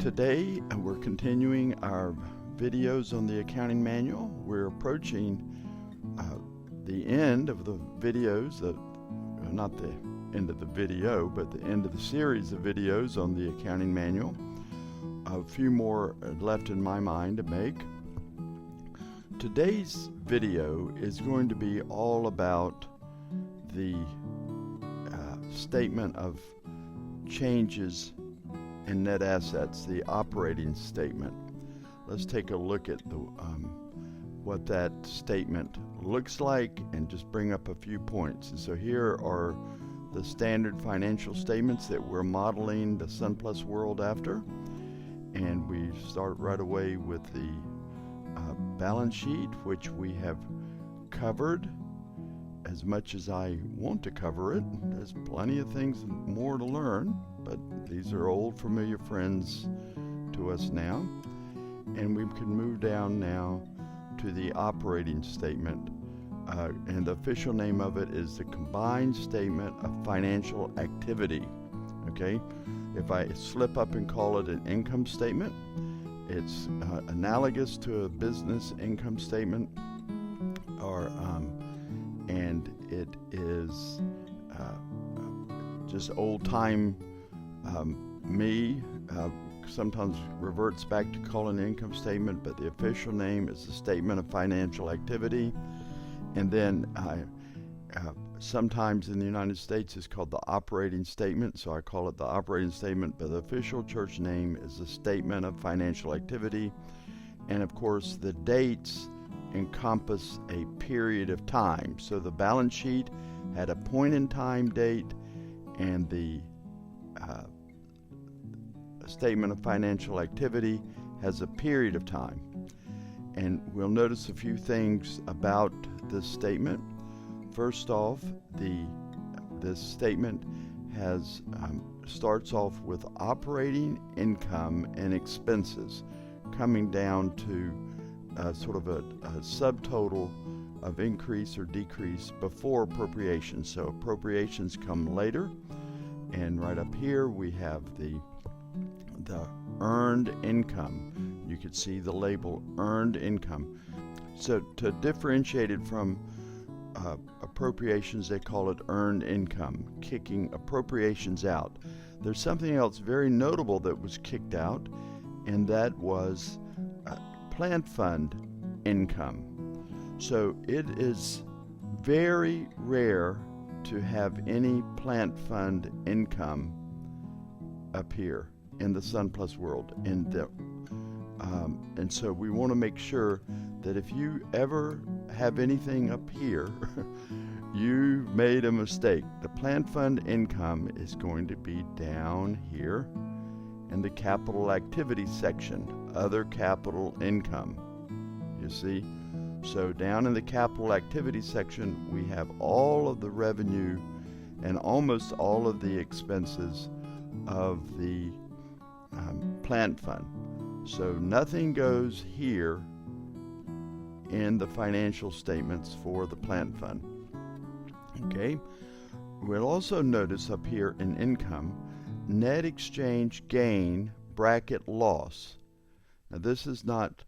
Today we're continuing our videos on the accounting manual. We're approaching the end of the videos, not the end of the video, but the end of the series of videos on the accounting manual. A few more left in my mind to make. Today's video is going to be all about the statement of changes in net assets, the operating statement. Let's take a look at what that statement looks like and just bring up a few points. And so here are the standard financial statements that we're modeling the Sunplus world after. And we start right away with the balance sheet, which we have covered as much as I want to cover it. There's plenty of things more to learn, but these are old familiar friends to us now. And we can move down now to the operating statement. And the official name of it is the Combined Statement of Financial Activity. Okay? If I slip up and call it an income statement, it's analogous to a business income statement, and it is just old-time me. Sometimes reverts back to calling an income statement, but the official name is the Statement of Financial Activity. And then sometimes in the United States it's called the operating statement, so I call it the operating statement, but the official church name is the Statement of Financial Activity. And of course the dates encompass a period of time. So the balance sheet had a point in time date, and the Statement of Financial Activity has a period of time. And we'll notice a few things about this statement. First off, this statement has starts off with operating income and expenses, coming down to sort of a subtotal of increase or decrease before appropriations. So appropriations come later, and right up here we have the earned income. You could see the label earned income. So to differentiate it from appropriations, they call it earned income, kicking appropriations out. There's something else very notable that was kicked out, and that was plant fund income. So it is very rare to have any plant fund income appear in the Sunplus world. And so we want to make sure that if you ever have anything up here, you made a mistake. The plant fund income is going to be down here in the capital activity section, other capital income. You see? So down in the capital activity section, we have all of the revenue and almost all of the expenses of the plant fund. So nothing goes here in the financial statements for the plant fund. Okay, we'll also notice up here in income, net exchange gain bracket loss. Now this is not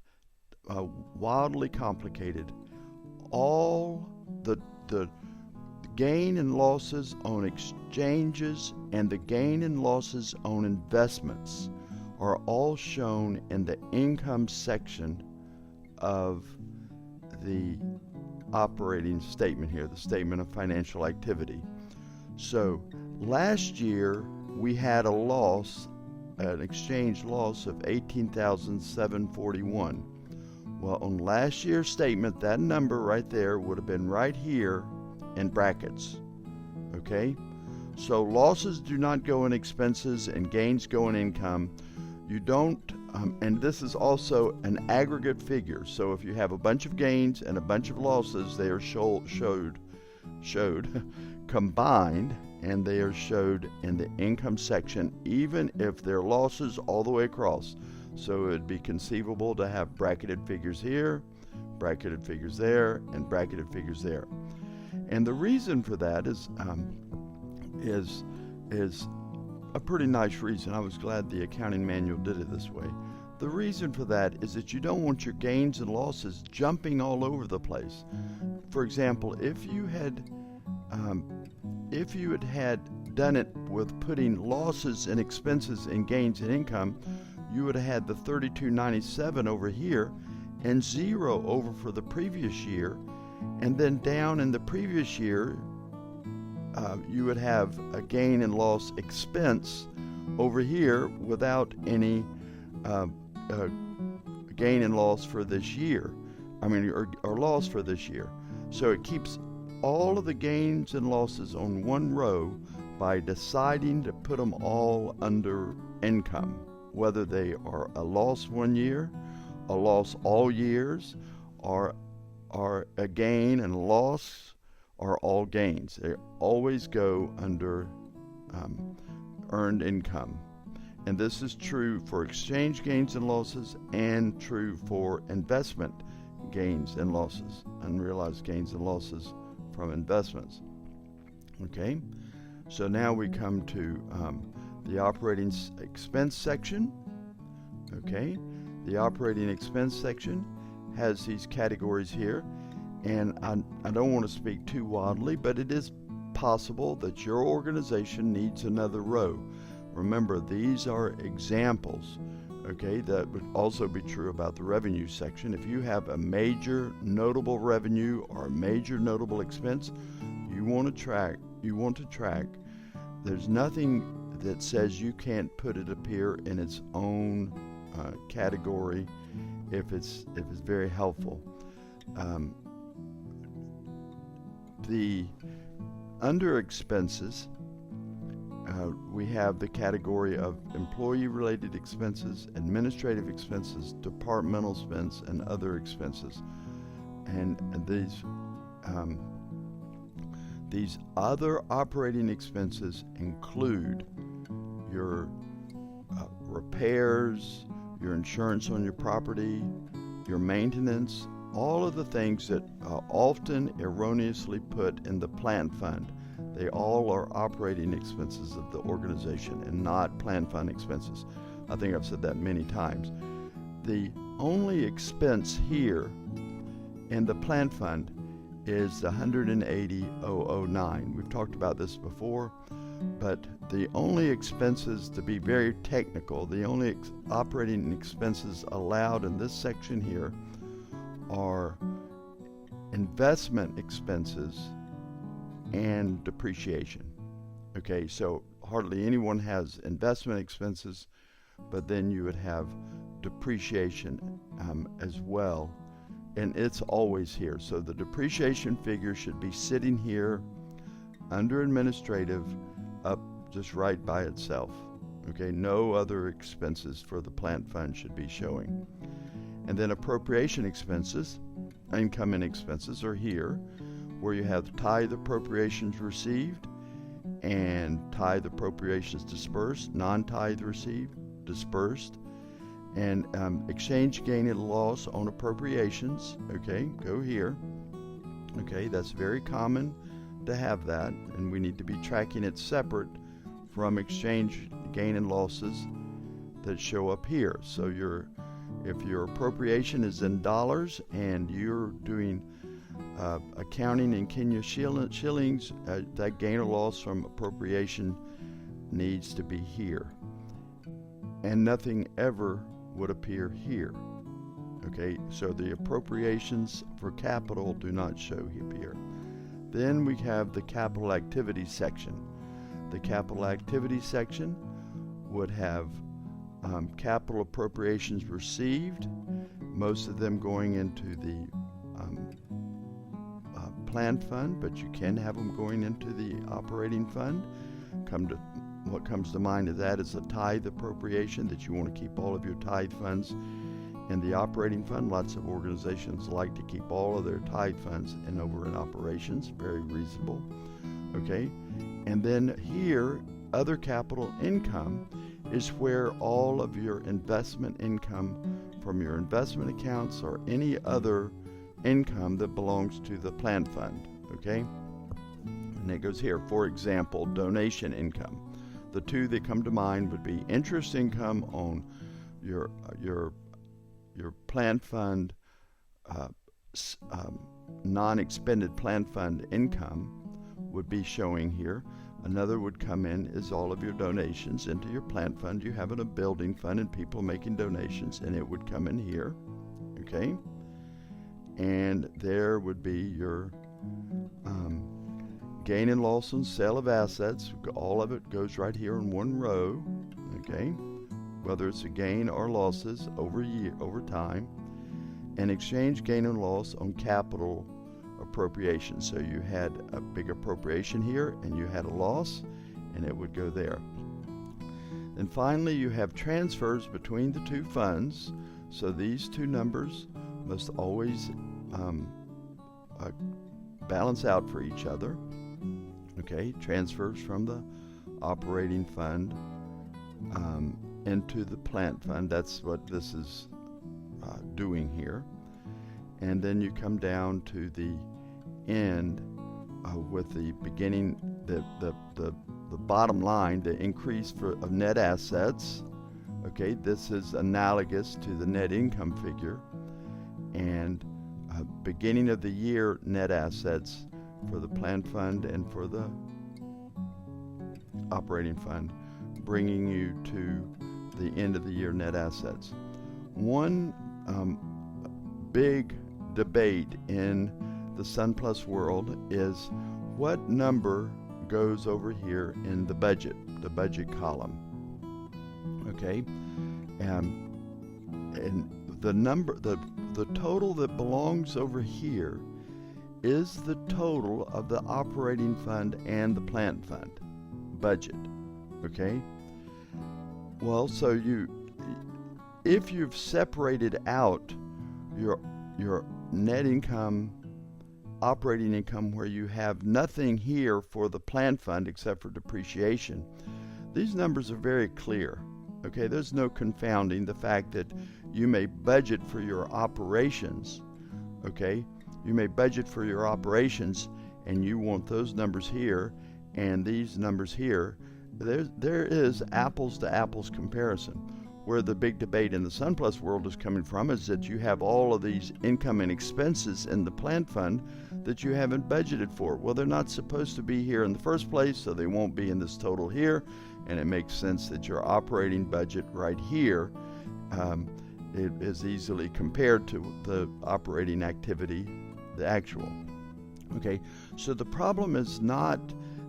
wildly complicated. All the gain and losses on exchanges and the gain and losses on investments are all shown in the income section of the operating statement here, the Statement of Financial Activity. So last year we had a loss, an exchange loss of $18,741. Well, on last year's statement, that number right there would have been right here in brackets. Okay? So losses do not go in expenses and gains go in income. You don't, and this is also an aggregate figure. So if you have a bunch of gains and a bunch of losses, they are showed combined, and they are showed in the income section, even if they're losses all the way across. So it would be conceivable to have bracketed figures here, bracketed figures there, and bracketed figures there. And the reason for that is a pretty nice reason. I was glad the accounting manual did it this way. The reason for that is that you don't want your gains and losses jumping all over the place. For example, if you had done it with putting losses and expenses and gains and income, you would have had the $32.97 over here and 0 over for the previous year, and then down in the previous year you would have a gain and loss expense over here without any gain and loss for this year. Or loss for this year. So it keeps all of the gains and losses on one row by deciding to put them all under income, whether they are a loss one year, a loss all years, or a gain and loss, or all gains. They always go under earned income. And this is true for exchange gains and losses and true for investment gains and losses, unrealized gains and losses from investments. Okay, so now we come to the operating expense section. Okay, the operating expense section has these categories here, and I don't want to speak too wildly, but it is possible that your organization needs another row. Remember, these are examples. Okay, that would also be true about the revenue section. If you have a major notable revenue or a major notable expense you want to track, there's nothing that says you can't put it up here in its own category if it's very helpful. The under expenses, we have the category of employee-related expenses, administrative expenses, departmental expense, and other expenses. And these other operating expenses include your repairs, your insurance on your property, your maintenance, all of the things that are often erroneously put in the plant fund. They all are operating expenses of the organization and not plan fund expenses. I think I've said that many times. The only expense here in the plan fund is the $180,009. We've talked about this before, but the only expenses, to be very technical, the only operating expenses allowed in this section here are investment expenses and depreciation. Okay, so hardly anyone has investment expenses, but then you would have depreciation as well, and it's always here. So the depreciation figure should be sitting here under administrative, up just right by itself. Okay, no other expenses for the plant fund should be showing. And then appropriation expenses, income and expenses, are here, where you have tithe appropriations received and tithe appropriations dispersed, non-tithe received, dispersed, and exchange gain and loss on appropriations. Okay, go here. Okay, that's very common to have that, and we need to be tracking it separate from exchange gain and losses that show up here. So if your appropriation is in dollars and you're doing accounting in Kenya shillings, that gain or loss from appropriation needs to be here, and nothing ever would appear here. Okay, so the appropriations for capital do not show here. Then we have the capital activity section. The capital activity section would have capital appropriations received, most of them going into the planned fund, but you can have them going into the operating fund. What comes to mind of that is a tithe appropriation, that you want to keep all of your tithe funds in the operating fund. Lots of organizations like to keep all of their tithe funds over in operations. Very reasonable. Okay, and then here, other capital income is where all of your investment income from your investment accounts or any other income that belongs to the planned fund. Okay, and it goes here. For example, donation income. the two that come to mind would be interest income on your plan fund, non-expended plan fund income would be showing here. Another would come in is all of your donations into your plan fund. You have a building fund and people making donations, and it would come in here, okay? And there would be your gain and loss on sale of assets. All of it goes right here in one row, okay? Whether it's a gain or losses over time. And exchange gain and loss on capital appropriation. So you had a big appropriation here and you had a loss, and it would go there. And finally, you have transfers between the two funds. So these two numbers must always balance out for each other. Okay, transfers from the operating fund into the plant fund. That's what this is doing here. And then you come down to the end with the beginning, the bottom line, the increase of net assets. Okay, this is analogous to the net income figure. And beginning of the year net assets for the plant fund and for the operating fund, bringing you to the end of the year net assets. One big debate in the SunPlus world is what number goes over here in the budget column. Okay, and the number, the total that belongs over here is the total of the operating fund and the plant fund budget. Okay, well, so if you've separated out your net income, operating income, where you have nothing here for the plant fund except for depreciation, these numbers are very clear. Okay, there's no confounding the fact that you may budget for your operations. Okay, you may budget for your operations and you want those numbers here and these numbers here. There is apples to apples comparison. Where the big debate in the SunPlus world is coming from is that you have all of these income and expenses in the plant fund that you haven't budgeted for. Well, they're not supposed to be here in the first place, so they won't be in this total here, and it makes sense that your operating budget right here it is easily compared to the operating activity, the actual. Okay, so the problem is not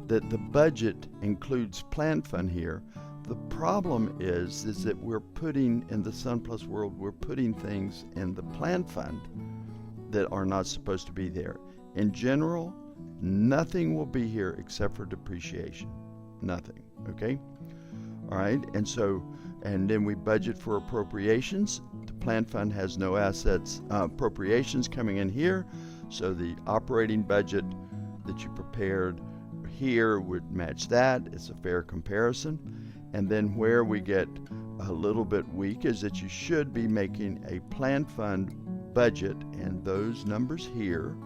that the budget includes plant fund here. The problem is that we're putting, in the SunPlus world, we're putting things in the plant fund that are not supposed to be there. In general, nothing will be here except for depreciation. Nothing, okay? All right, and then we budget for appropriations. The plant fund has no assets, appropriations coming in here, so the operating budget that you prepared here would match that. It's a fair comparison. And then where we get a little bit weak is that you should be making a plant fund budget, and those numbers here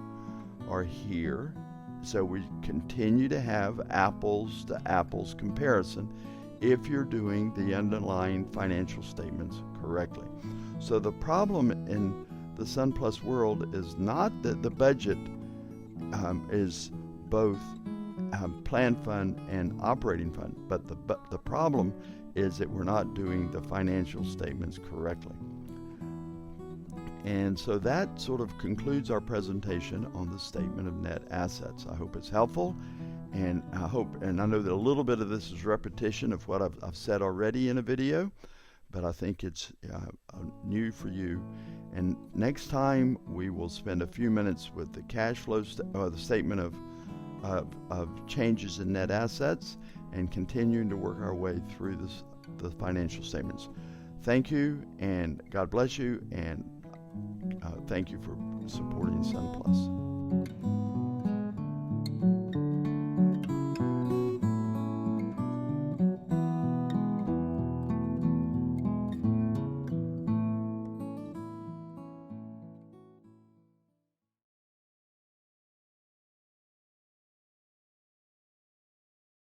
are here. So we continue to have apples to apples comparison if you're doing the underlying financial statements correctly. So the problem in the SunPlus world is not that the budget is both plan fund and operating fund, but the problem is that we're not doing the financial statements correctly. And so that sort of concludes our presentation on the statement of net assets. I hope it's helpful, and I know that a little bit of this is repetition of what I've said already in a video, but I think it's new for you. And next time we will spend a few minutes with the cash flow the statement of changes in net assets, and continuing to work our way through the financial statements. Thank you, and God bless you, and thank you for supporting SunPlus.